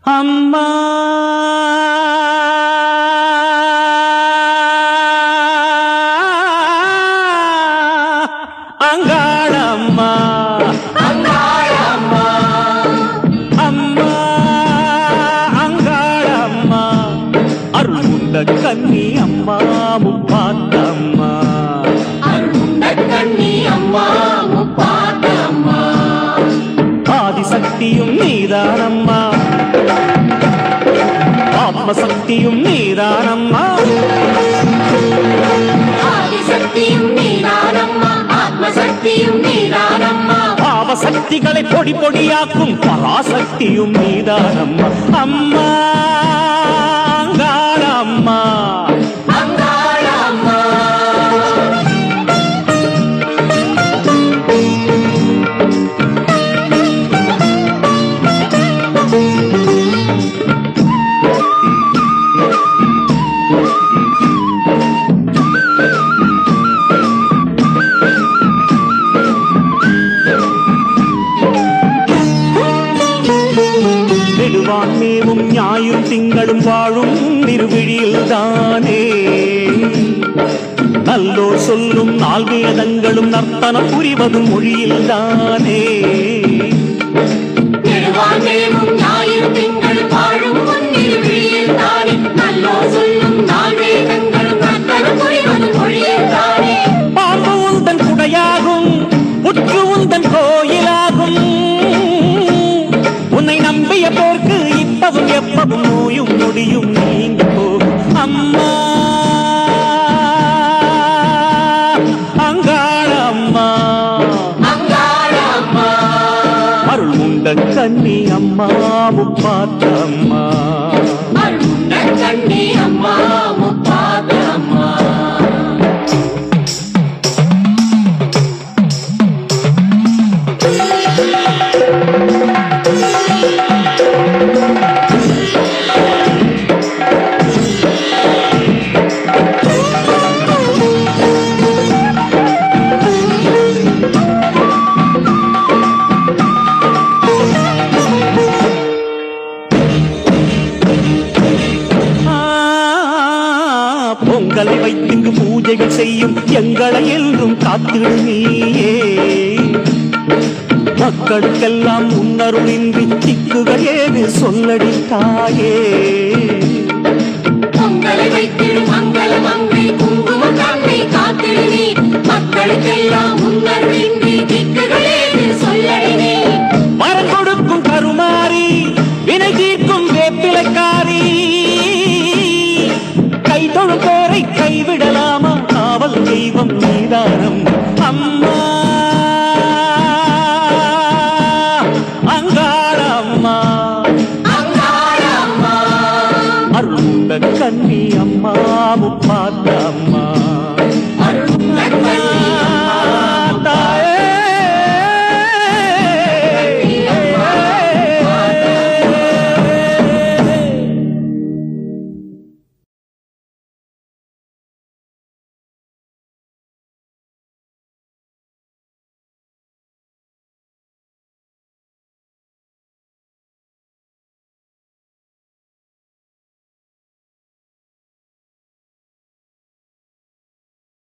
அம்மா அங்காளம்மா அங்காளம்மா அம்மா அங்காளம்மா அருள்முண்ட கன்னி அம்மா முப்பாத்தம்மா அருள்முண்ட கன்னி அம்மா முப்பாத்தம்மா ஆதிசக்தியும் நீதானம்மா ஆத்மசக்தியும் நீதானம்மா ஆதிசக்தியும் நீதானம்மா ஆத்மசக்தியும் நீதானம்மா பாவசக்திகளை பொடி பொடியாக்கும் பராசக்தியும் நீதானம்மா அம்மா அங்காளம்மா அங்காளம்மா நெடுவான்மேவும் ஞாயிறு திங்களும் வாழும் திருவிழியில் தானே நல்லோர் சொல்லும் நால்வேதங்களும் நர்த்தனம் புரிவதும் மொழியில் தானே நெடுவானேவும் ஞாயிறு திங்கள் வாழும் பொன்னிருவிழியில் தானே நல்லோர் சொல்லும் நால்வேதங்களும் நர்த்தனம் புரிவது மொழியில் தானே பாம்பு உந்தன் குடையாகும் புற்று உந்தன் கோயிலாகும் உன்னை நம்பிய போர்க்கு இப்பவும் எப்பவும் நோயும் நொடியும் நீங்க போகும் அம்மா அங்காளம்மா அங்காளம்மா அருள்முண்ட கன்னி அம்மா முப்பாத்தம்மா அருள்முண்ட கன்னி அம்மா முப்பாத்தம்மா பொங்கலை வைத்துங்கு பூஜைகள் செய்யும் எங்களை என்றும் காத்திடு நீயே மக்களுக்கெல்லாம் முன்னருளின்றி திக்குகள் ஏது சொல்லடி தாயே பொங்கலை வைத்திடும் மங்களம் அங்கை குங்குமம் தங்கை காத்திடு நீ மக்களுக்கெல்லாம் முன்னர்வின்றி திக்குகளேது சொல்லடி நீ மரம் கொடுக்கும் கருமாறி வினை தீர்க்கும் வேப்பிலைக்காரி கை தொழுப்போரை கைவிடலாமா காவல் தெய்வம் நீதானம் அம்மா அங்காளம்மா அங்காளம்மா அருள்முண்ட கன்னி அம்மா முப்பாத்தம்மா